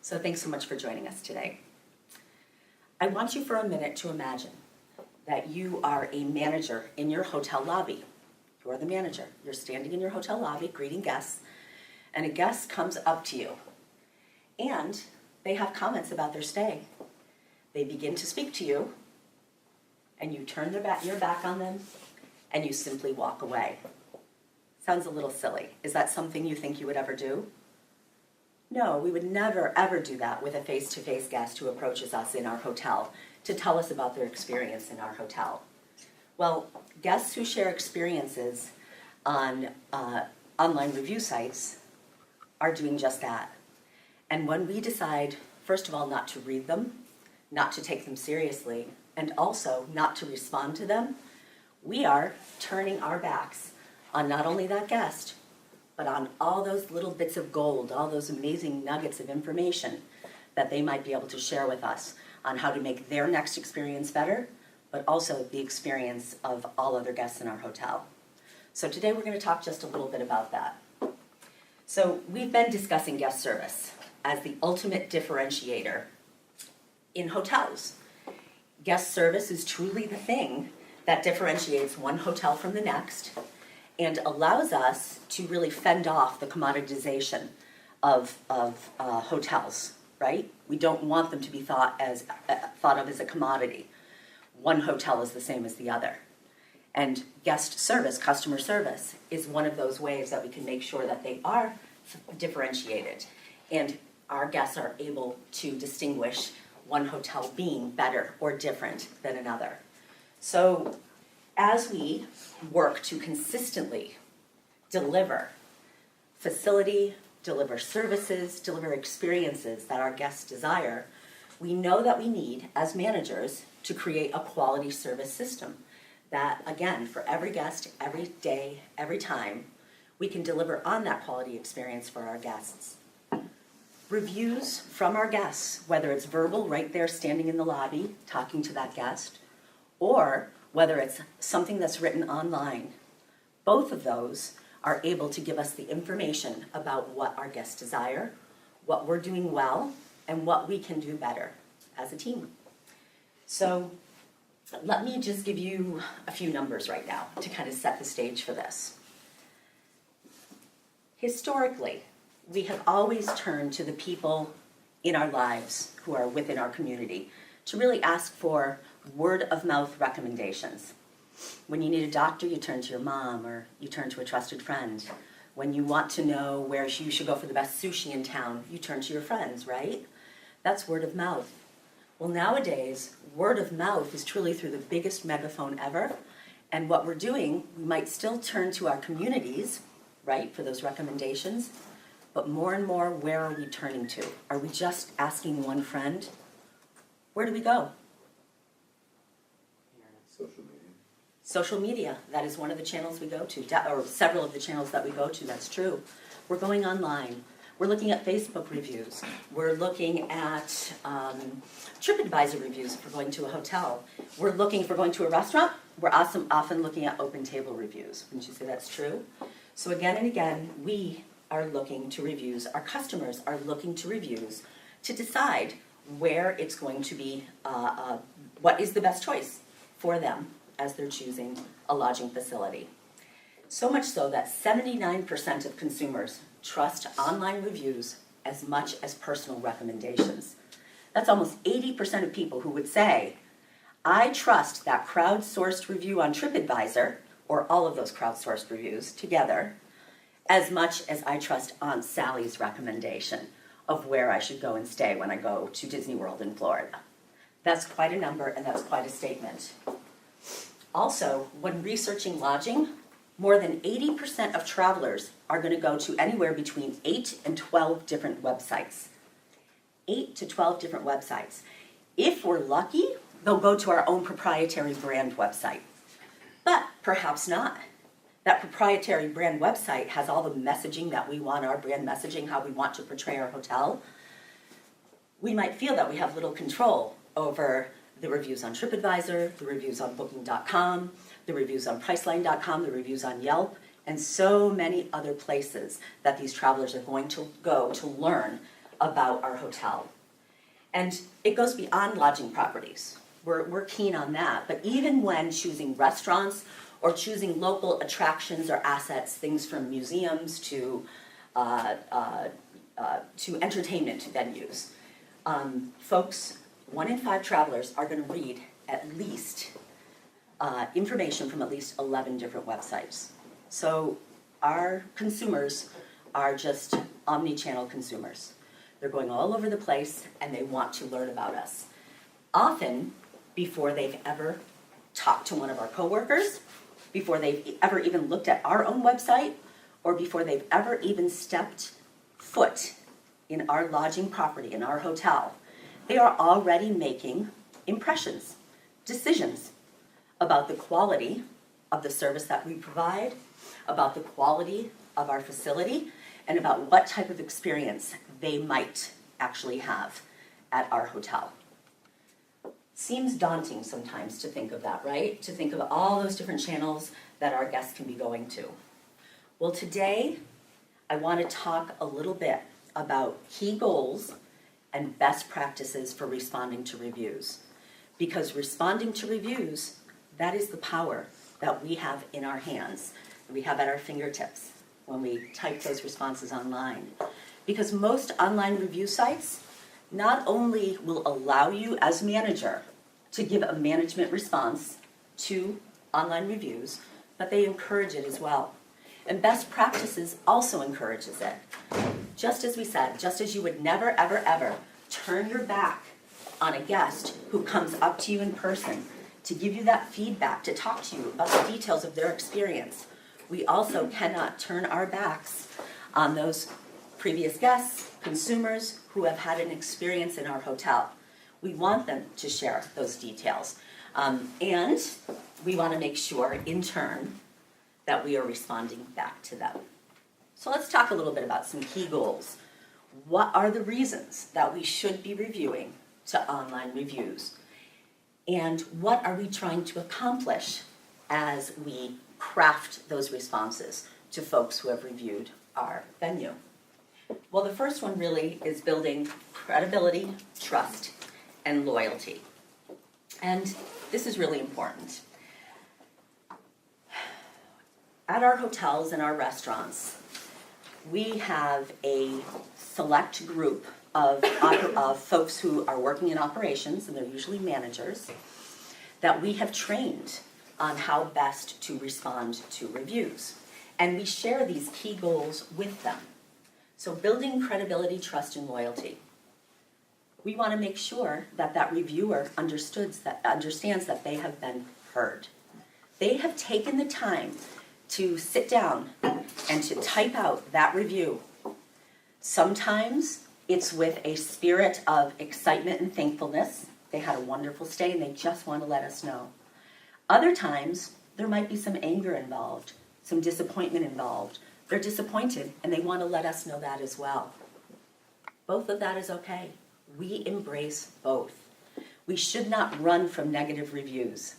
So thanks so much for joining us today. I want you for a minute to imagine that you are a manager in your hotel lobby. You are the manager. You're standing in your hotel lobby greeting guests, and a guest comes up to you, and they have comments about their stay. They begin to speak to you, and you turn your back on them, and you simply walk away. Sounds a little silly. Is that something you think you would ever do? No, we would never, ever do that with a face-to-face guest who approaches us in our hotel to tell us about their experience in our hotel. Well, guests who share experiences on online review sites are doing just that. And when we decide, first of all, not to read them, not to take them seriously, and also not to respond to them, we are turning our backs on not only that guest, but on all those little bits of gold, all those amazing nuggets of information that they might be able to share with us on how to make their next experience better, but also the experience of all other guests in our hotel. So today we're going to talk just a little bit about that. So we've been discussing guest service as the ultimate differentiator in hotels. Guest service is truly the thing that differentiates one hotel from the next and allows us to really fend off the commoditization of hotels, right? We don't want them to be thought of as a commodity. One hotel is the same as the other. And guest service, customer service, is one of those ways that we can make sure that they are differentiated and our guests are able to distinguish one hotel being better or different than another. So as we work to consistently deliver facility, deliver services, deliver experiences that our guests desire, we know that we need, as managers, to create a quality service system that, again, for every guest, every day, every time, we can deliver on that quality experience for our guests. Reviews from our guests, whether it's verbal right there standing in the lobby talking to that guest, or whether it's something that's written online, both of those are able to give us the information about what our guests desire, what we're doing well, and what we can do better as a team. So let me just give you a few numbers right now to kind of set the stage for this. Historically, we have always turned to the people in our lives who are within our community to really ask for word-of-mouth recommendations. When you need a doctor, you turn to your mom or you turn to a trusted friend. When you want to know where you should go for the best sushi in town, you turn to your friends, right? That's word of mouth. Well, nowadays, word of mouth is truly through the biggest megaphone ever. And what we're doing, we might still turn to our communities, right, for those recommendations. But more and more, where are we turning to? Are we just asking one friend? Where do we go? Social media. Social media, that is one of the channels we go to, or several of the channels that we go to, that's true. We're going online. We're looking at Facebook reviews. We're looking at TripAdvisor reviews if we're going to a hotel. If we're going to a restaurant, we're often looking at open table reviews. Wouldn't you say that's true? So again and again, we are looking to reviews. Our customers are looking to reviews to decide where it's going to be, what is the best choice for them as they're choosing a lodging facility. So much so that 79% of consumers trust online reviews as much as personal recommendations. That's almost 80% of people who would say, I trust that crowdsourced review on TripAdvisor, or all of those crowdsourced reviews together, as much as I trust Aunt Sally's recommendation of where I should go and stay when I go to Disney World in Florida. That's quite a number, and that's quite a statement. Also, when researching lodging, more than 80% of travelers are going to go to anywhere between 8 and 12 different websites. 8 to 12 different websites. If we're lucky, they'll go to our own proprietary brand website. But perhaps not. That proprietary brand website has all the messaging that we want, our brand messaging, how we want to portray our hotel. We might feel that we have little control over the reviews on TripAdvisor, the reviews on Booking.com, the reviews on Priceline.com, the reviews on Yelp, and so many other places that these travelers are going to go to learn about our hotel. And it goes beyond lodging properties. We're keen on that, but even when choosing restaurants or choosing local attractions or assets, things from museums to entertainment venues, folks, 1 in 5 travelers are going to read at least information from at least 11 different websites. So our consumers are just omni-channel consumers. They're going all over the place and they want to learn about us. Often before they've ever talked to one of our coworkers, before they've ever even looked at our own website, or before they've ever even stepped foot in our lodging property, in our hotel, they are already making impressions, decisions about the quality of the service that we provide, about the quality of our facility, and about what type of experience they might actually have at our hotel. Seems daunting sometimes to think of that, right? To think of all those different channels that our guests can be going to. Well, today, I want to talk a little bit about key goals and best practices for responding to reviews. Because responding to reviews, that is the power that we have in our hands, that we have at our fingertips when we type those responses online. Because most online review sites not only will allow you as manager to give a management response to online reviews, but they encourage it as well. And best practices also encourages it. Just as we said, just as you would never, ever, ever turn your back on a guest who comes up to you in person to give you that feedback, to talk to you about the details of their experience, we also cannot turn our backs on those previous guests, consumers who have had an experience in our hotel. We want them to share those details. And we want to make sure, in turn, that we are responding back to them. So let's talk a little bit about some key goals. What are the reasons that we should be reviewing to online reviews? And what are we trying to accomplish as we craft those responses to folks who have reviewed our venue? Well, the first one really is building credibility, trust, and loyalty. And this is really important. At our hotels and our restaurants, we have a select group of folks who are working in operations, and they're usually managers, that we have trained on how best to respond to reviews. And we share these key goals with them. So building credibility, trust, and loyalty. We want to make sure that that reviewer understands that they have been heard. They have taken the time to sit down and to type out that review. Sometimes it's with a spirit of excitement and thankfulness. They had a wonderful stay and they just want to let us know. Other times, there might be some anger involved, some disappointment involved. They're disappointed and they want to let us know that as well. Both of that is okay. We embrace both. We should not run from negative reviews.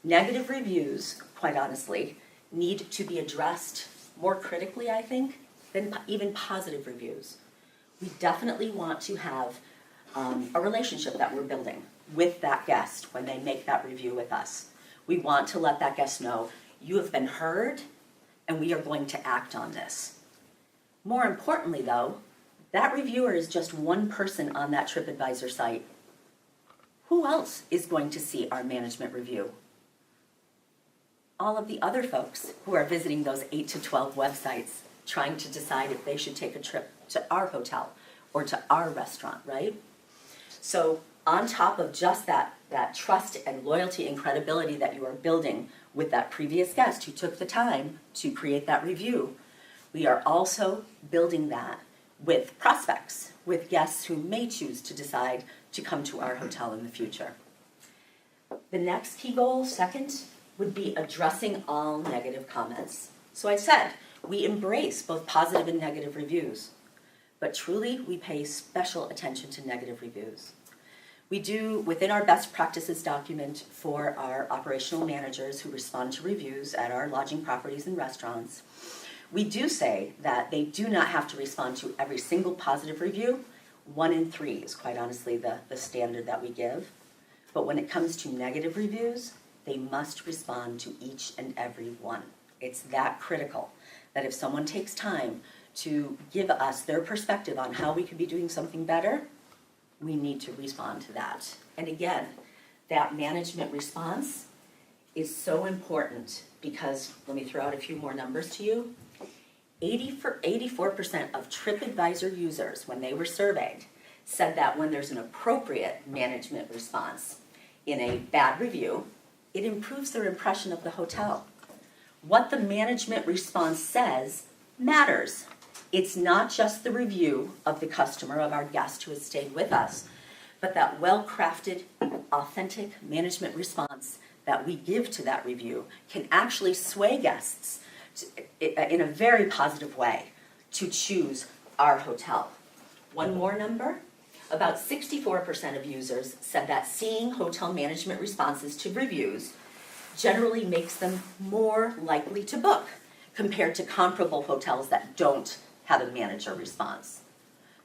Negative reviews, quite honestly, need to be addressed more critically, I think, than even positive reviews. We definitely want to have a relationship that we're building with that guest when they make that review with us. We want to let that guest know, you have been heard, and we are going to act on this. More importantly, though, that reviewer is just one person on that TripAdvisor site. Who else is going to see our management review? All of the other folks who are visiting those 8 to 12 websites trying to decide if they should take a trip to our hotel or to our restaurant, right? So on top of just that trust and loyalty and credibility that you are building with that previous guest who took the time to create that review, we are also building that with prospects, with guests who may choose to decide to come to our hotel in the future. The next key goal, second, would be addressing all negative comments. So I said, we embrace both positive and negative reviews, but truly we pay special attention to negative reviews. We do, within our best practices document for our operational managers who respond to reviews at our lodging properties and restaurants, we do say that they do not have to respond to every single positive review 1 in 3 is quite honestly the standard that we give. But when it comes to negative reviews, they must respond to each and every one. It's that critical that if someone takes time to give us their perspective on how we could be doing something better, we need to respond to that. And again, that management response is so important because, let me throw out a few more numbers to you. 84% of TripAdvisor users, when they were surveyed, said that when there's an appropriate management response in a bad review, it improves their impression of the hotel. What the management response says matters. It's not just the review of the customer, of our guest who has stayed with us, but that well-crafted, authentic management response that we give to that review can actually sway guests in a very positive way to choose our hotel. One more number, about 64% of users said that seeing hotel management responses to reviews generally makes them more likely to book compared to comparable hotels that don't have a manager response.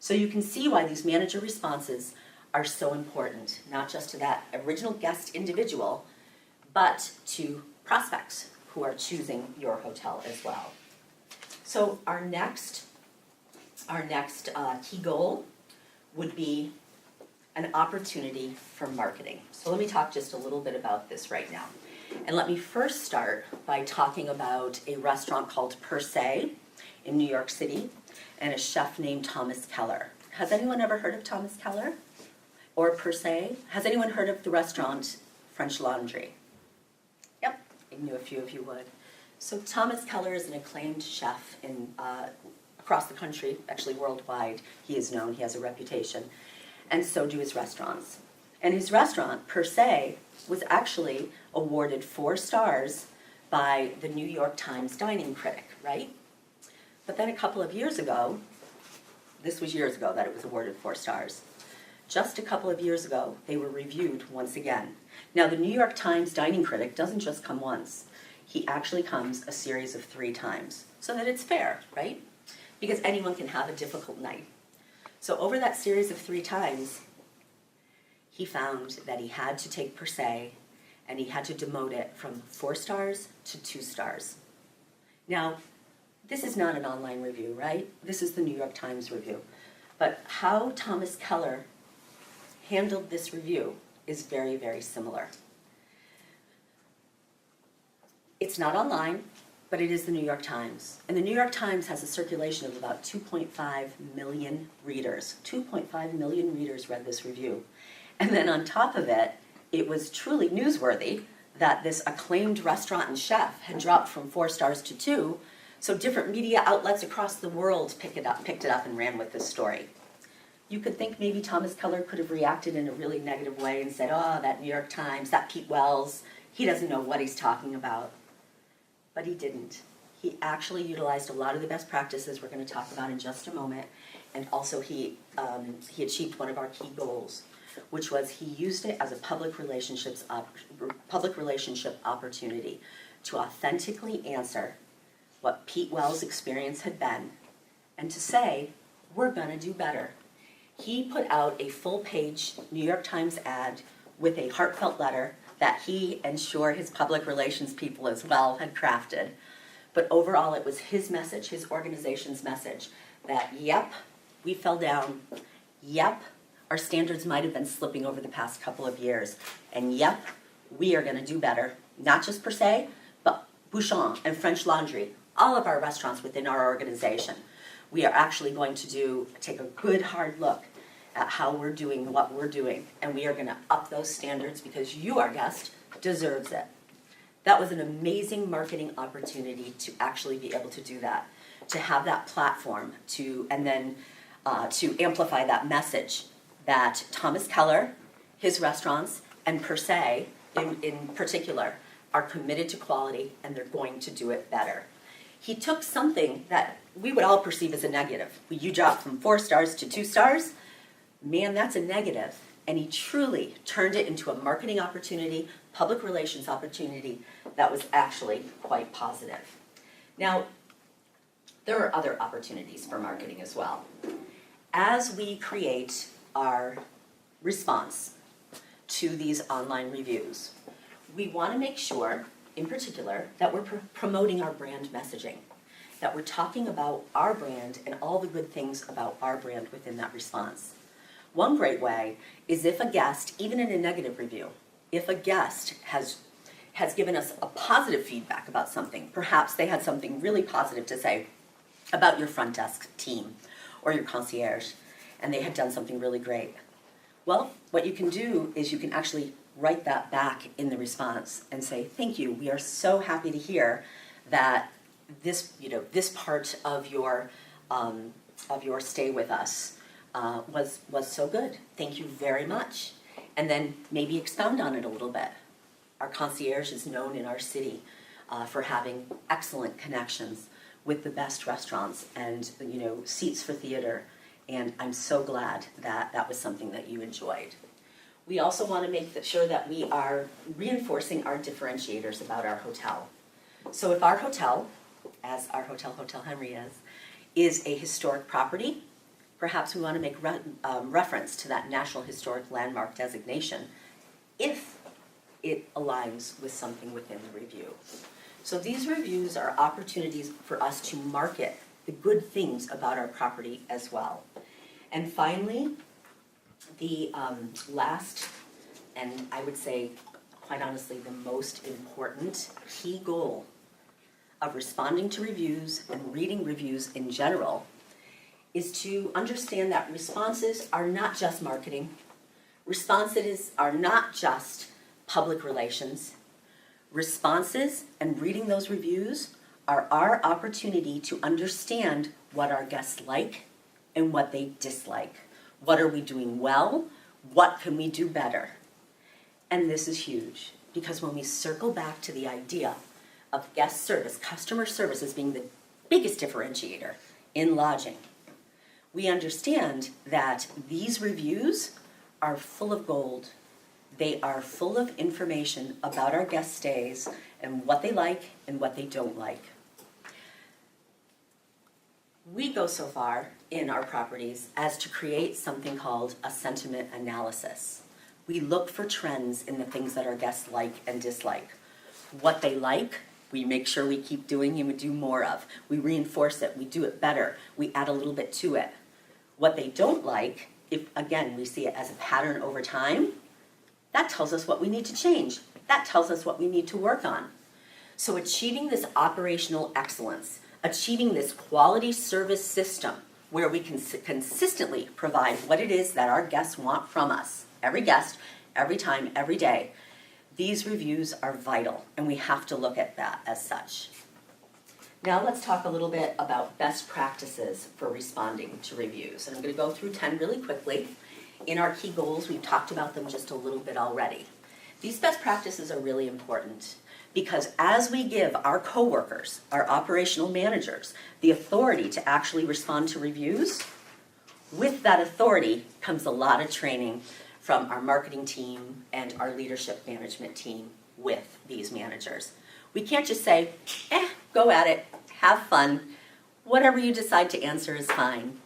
So you can see why these manager responses are so important, not just to that original guest individual, but to prospects who are choosing your hotel as well. So our next key goal would be an opportunity for marketing. So let me talk just a little bit about this right now. And let me first start by talking about a restaurant called Principe in New York City and a chef named Thomas Keller. Has anyone ever heard of Thomas Keller or Principe? Has anyone heard of the restaurant French Laundry? Yep, I knew a few of you would. So Thomas Keller is an acclaimed chef across the country, actually worldwide. He is known, he has a reputation, and so do his restaurants. And his restaurant, Principe, was actually awarded 4 stars by the New York Times dining critic, right? But then a couple of years ago, this was years ago that it was awarded 4 stars. Just a couple of years ago, they were reviewed once again. Now, the New York Times dining critic doesn't just come once. He actually comes a series of 3 times, so that it's fair, right? Because anyone can have a difficult night. So over that series of 3 times, he found that he had to take Principe and he had to demote it from 4 stars to 2 stars. Now, this is not an online review, right? This is the New York Times review. But how Thomas Keller handled this review is very, very similar. It's not online, but it is the New York Times. And the New York Times has a circulation of about 2.5 million readers. 2.5 million readers read this review. And then on top of it, it was truly newsworthy that this acclaimed restaurant and chef had dropped from 4 stars to 2, so different media outlets across the world picked it up and ran with this story. You could think maybe Thomas Keller could have reacted in a really negative way and said, oh, that New York Times, that Pete Wells, he doesn't know what he's talking about. But he didn't. He actually utilized a lot of the best practices we're going to talk about in just a moment, and also he achieved one of our key goals, which was he used it as a public relationship opportunity to authentically answer what Pete Wells' experience had been and to say, we're going to do better. He put out a full-page New York Times ad with a heartfelt letter that he and sure his public relations people as well had crafted. But overall, it was his message, his organization's message, that yep, we fell down, yep, our standards might have been slipping over the past couple of years, and yep, we are going to do better. Not just Principe, but Bouchon and French Laundry, all of our restaurants within our organization. We are actually going to take a good hard look at how we're doing what we're doing, and we are going to up those standards because you, our guest, deserves it. That was an amazing marketing opportunity to actually be able to do that, to have that platform to amplify that message that Thomas Keller, his restaurants, and Principe in particular are committed to quality and they're going to do it better. He took something that we would all perceive as a negative. You dropped from 4 stars to 2 stars. Man, that's a negative. And he truly turned it into a marketing opportunity, public relations opportunity that was actually quite positive. Now, there are other opportunities for marketing as well. As we create our response to these online reviews, we want to make sure, in particular, that we're promoting our brand messaging, that we're talking about our brand and all the good things about our brand within that response. One great way is if a guest, even in a negative review, if a guest has given us a positive feedback about something, perhaps they had something really positive to say about your front desk team or your concierge, and they had done something really great. Well, what you can do is you can actually write that back in the response and say, thank you, we are so happy to hear that this part of your stay with us was so good. Thank you very much. And then maybe expound on it a little bit. Our concierge is known in our city for having excellent connections with the best restaurants and seats for theater. And I'm so glad that that was something that you enjoyed. We also want to make sure that we are reinforcing our differentiators about our hotel. So if our hotel, as our Hotel Henry is a historic property, perhaps we want to make reference to that National Historic Landmark designation if it aligns with something within the review. So these reviews are opportunities for us to market the good things about our property as well. And finally, the last, and I would say, quite honestly, the most important key goal of responding to reviews and reading reviews in general is to understand that responses are not just marketing. Responses are not just public relations. Responses and reading those reviews are our opportunity to understand what our guests like and what they dislike. What are we doing well? What can we do better? And this is huge, because when we circle back to the idea of guest service, customer service as being the biggest differentiator in lodging, we understand that these reviews are full of gold. They are full of information about our guest stays and what they like and what they don't like. We go so far in our properties as to create something called a sentiment analysis. We look for trends in the things that our guests like and dislike. What they like, we make sure we keep doing and we do more of. We reinforce it, we do it better, we add a little bit to it. What they don't like, if again we see it as a pattern over time, that tells us what we need to change. That tells us what we need to work on. So achieving this operational excellence, achieving this quality service system where we can consistently provide what it is that our guests want from us, every guest, every time, every day, these reviews are vital, and we have to look at that as such. Now let's talk a little bit about best practices for responding to reviews. And I'm going to go through 10 really quickly. In our key goals, we've talked about them just a little bit already. These best practices are really important because as we give our coworkers, our operational managers, the authority to actually respond to reviews, with that authority comes a lot of training from our marketing team and our leadership management team with these managers. We can't just say, go at it, have fun, whatever you decide to answer is fine.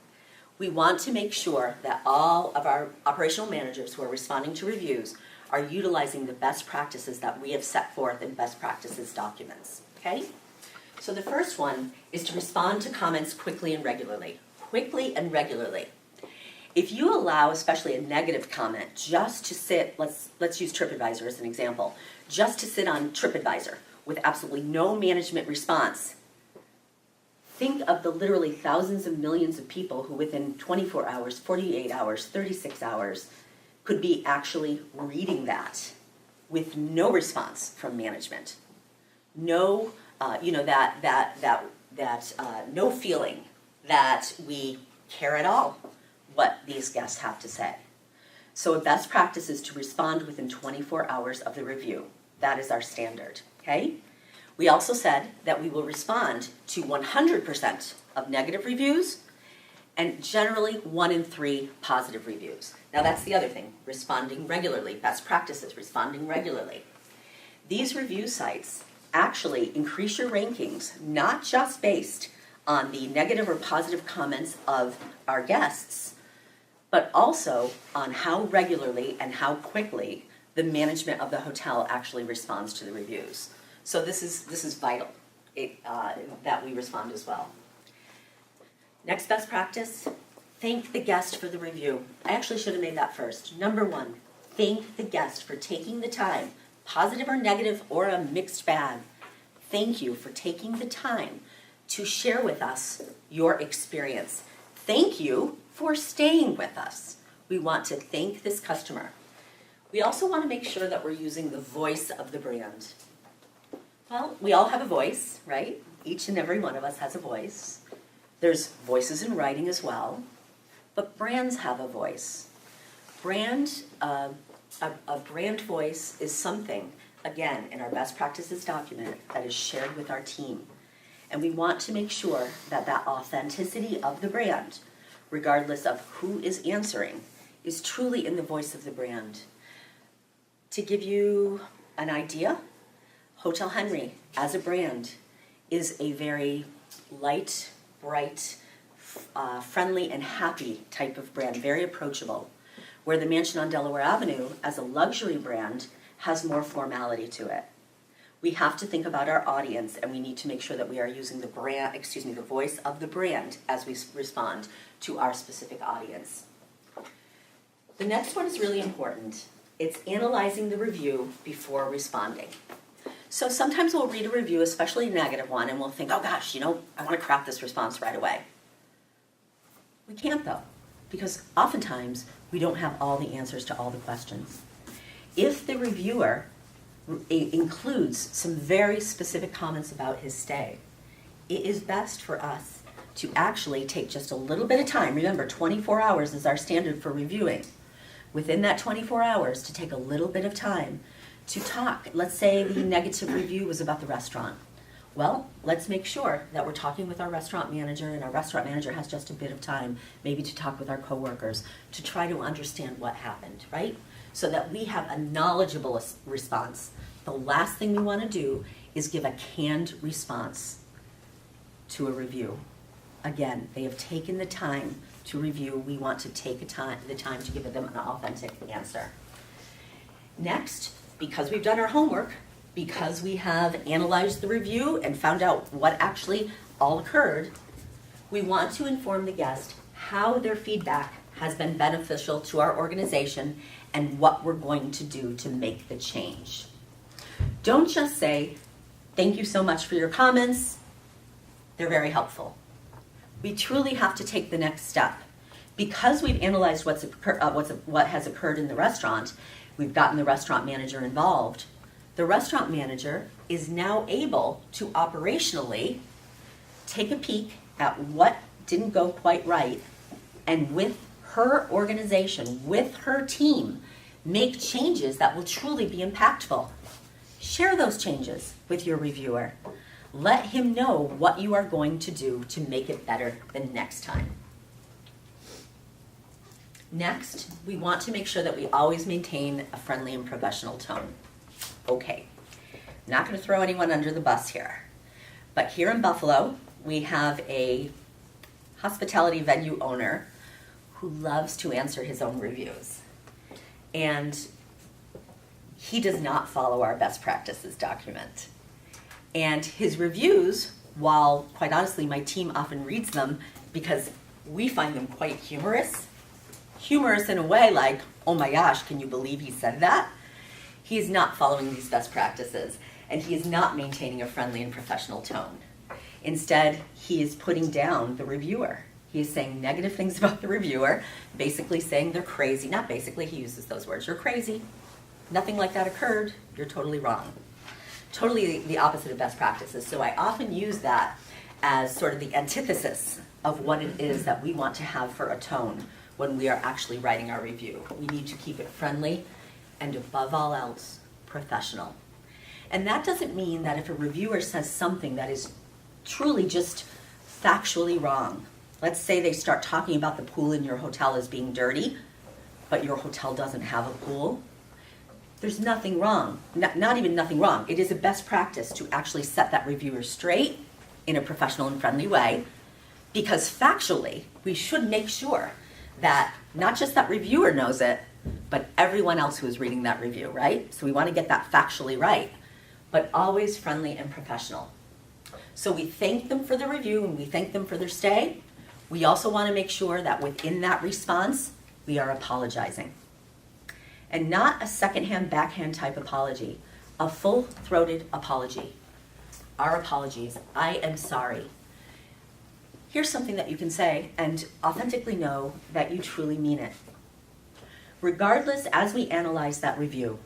We want to make sure that all of our operational managers who are responding to reviews are utilizing the best practices that we have set forth in best practices documents, okay? So the first one is to respond to comments quickly and regularly. Quickly and regularly. If you allow, especially a negative comment, just to sit, let's use TripAdvisor as an example, just to sit on TripAdvisor with absolutely no management response, think of the literally thousands of millions of people who within 24 hours, 48 hours, 36 hours could be actually reading that with no response from management. No, no feeling that we care at all what these guests have to say. So a best practice is to respond within 24 hours of the review. That is our standard, okay? We also said that we will respond to 100% of negative reviews and generally 1 in 3 positive reviews. Now that's the other thing, responding regularly, best practices, responding regularly. These review sites actually increase your rankings, not just based on the negative or positive comments of our guests, but also on how regularly and how quickly the management of the hotel actually responds to the reviews. So this is vital that we respond as well. Next best practice, thank the guest for the review. I actually should have made that first. Number one, thank the guest for taking the time, positive or negative or a mixed bag. Thank you for taking the time to share with us your experience. Thank you for staying with us. We want to thank this customer. We also want to make sure that we're using the voice of the brand. Well, we all have a voice, right? Each and every one of us has a voice. There's voices in writing as well, but brands have a voice. A brand voice is something, again, in our best practices document that is shared with our team. And we want to make sure that that authenticity of the brand, regardless of who is answering, is truly in the voice of the brand. To give you an idea, Hotel Henry, as a brand, is a very light, bright, friendly, and happy type of brand, very approachable, where the Mansion on Delaware Avenue, as a luxury brand, has more formality to it. We have to think about our audience, and we need to make sure that we are using the voice of the brand as we respond to our specific audience. The next one is really important. It's analyzing the review before responding. So sometimes we'll read a review, especially a negative one, and we'll think, oh gosh, I want to craft this response right away. We can't though, because oftentimes we don't have all the answers to all the questions. If the reviewer includes some very specific comments about his stay, it is best for us to actually take just a little bit of time. Remember, 24 hours is our standard for reviewing. Within that 24 hours, to take a little bit of time to talk. Let's say the negative review was about the restaurant. Well, let's make sure that we're talking with our restaurant manager, and our restaurant manager has just a bit of time maybe to talk with our coworkers to try to understand what happened, right? So that we have a knowledgeable response. The last thing we want to do is give a canned response to a review. Again, they have taken the time to review. We want to take the time to give them an authentic answer. Next, because we've done our homework, because we have analyzed the review and found out what actually all occurred, we want to inform the guest how their feedback has been beneficial to our organization and what we're going to do to make the change. Don't just say, thank you so much for your comments. They're very helpful. We truly have to take the next step. Because we've analyzed what has occurred in the restaurant, we've gotten the restaurant manager involved. The restaurant manager is now able to operationally take a peek at what didn't go quite right, and with her organization, with her team, make changes that will truly be impactful. Share those changes with your reviewer. Let him know what you are going to do to make it better the next time. Next, we want to make sure that we always maintain a friendly and professional tone. Okay, I'm not going to throw anyone under the bus here, but here in Buffalo, we have a hospitality venue owner who loves to answer his own reviews. And he does not follow our best practices document. And his reviews, while quite honestly my team often reads them because we find them quite humorous in a way like, oh my gosh, can you believe he said that? He is not following these best practices, and he is not maintaining a friendly and professional tone. Instead, he is putting down the reviewer. He is saying negative things about the reviewer, basically saying they're crazy. Not basically, he uses those words. You're crazy. Nothing like that occurred. You're totally wrong. Totally the opposite of best practices. So I often use that as sort of the antithesis of what it is that we want to have for a tone when we are actually writing our review. We need to keep it friendly and, above all else, professional. And that doesn't mean that if a reviewer says something that is truly just factually wrong, let's say they start talking about the pool in your hotel as being dirty, but your hotel doesn't have a pool, there's nothing wrong. Not even nothing wrong. It is a best practice to actually set that reviewer straight in a professional and friendly way, because factually, we should make sure that not just that reviewer knows it, but everyone else who is reading that review, right? So we want to get that factually right, but always friendly and professional. So we thank them for the review and we thank them for their stay. We also want to make sure that within that response, we are apologizing. And not a secondhand, backhand type apology, a full-throated apology. Our apologies, I am sorry. Here's something that you can say and authentically know that you truly mean it. Regardless, as we analyze that review,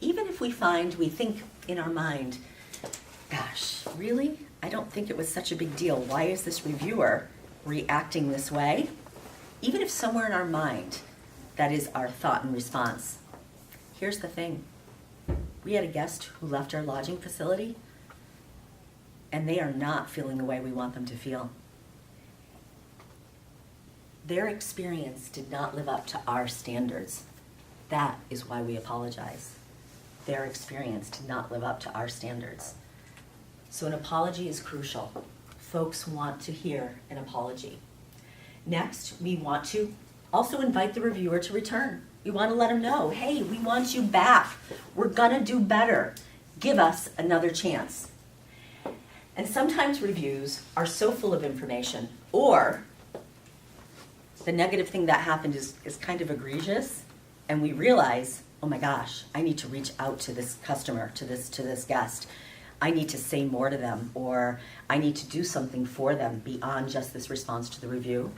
even if we think in our mind, gosh, really? I don't think it was such a big deal. Why is this reviewer reacting this way? Even if somewhere in our mind, that is our thought and response. Here's the thing. We had a guest who left our lodging facility, and they are not feeling the way we want them to feel. Their experience did not live up to our standards. That is why we apologize. Their experience did not live up to our standards. So an apology is crucial. Folks want to hear an apology. Next, we want to also invite the reviewer to return. We want to let them know, hey, we want you back. We're gonna do better. Give us another chance. And sometimes reviews are so full of information, or the negative thing that happened is kind of egregious, and we realize, oh my gosh, I need to reach out to this customer, to this guest. I need to say more to them, or I need to do something for them beyond just this response to the review.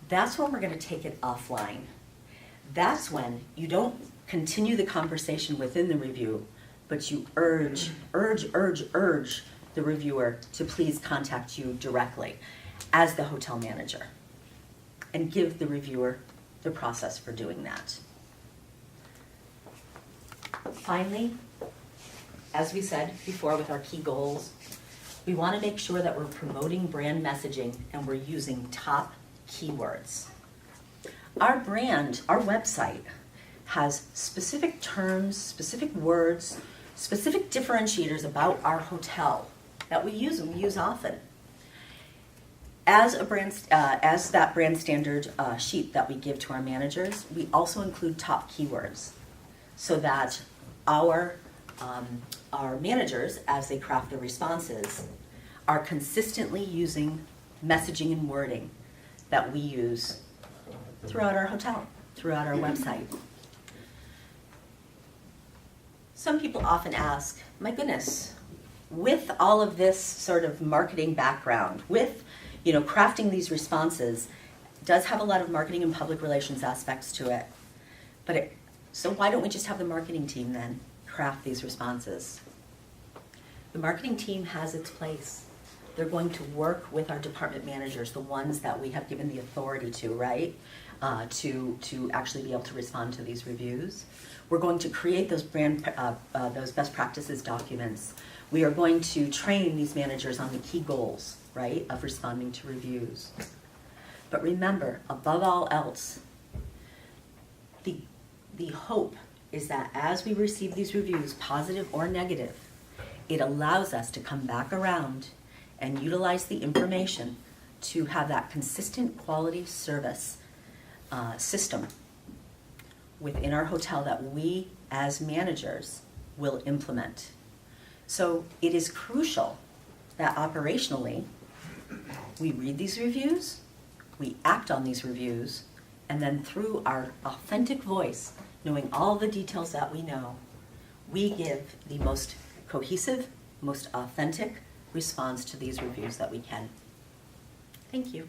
That's when we're going to take it offline. That's when you don't continue the conversation within the review, but you urge the reviewer to please contact you directly as the hotel manager and give the reviewer the process for doing that. Finally, as we said before with our key goals, we want to make sure that we're promoting brand messaging and we're using top keywords. Our brand, our website, has specific terms, specific words, specific differentiators about our hotel that we use and we use often. As that brand standard sheet that we give to our managers, we also include top keywords so that our managers, as they craft their responses, are consistently using messaging and wording that we use throughout our hotel, throughout our website. Some people often ask, my goodness, with all of this sort of marketing background, with crafting these responses, does have a lot of marketing and public relations aspects to it. So why don't we just have the marketing team then craft these responses? The marketing team has its place. They're going to work with our department managers, the ones that we have given the authority to, right? To actually be able to respond to these reviews. We're going to create those those best practices documents. We are going to train these managers on the key goals, right, of responding to reviews. But remember, above all else, the hope is that as we receive these reviews, positive or negative, it allows us to come back around and utilize the information to have that consistent quality service system within our hotel that we as managers will implement. So it is crucial that operationally we read these reviews, we act on these reviews, and then through our authentic voice, knowing all the details that we know, we give the most cohesive, most authentic response to these reviews that we can. Thank you.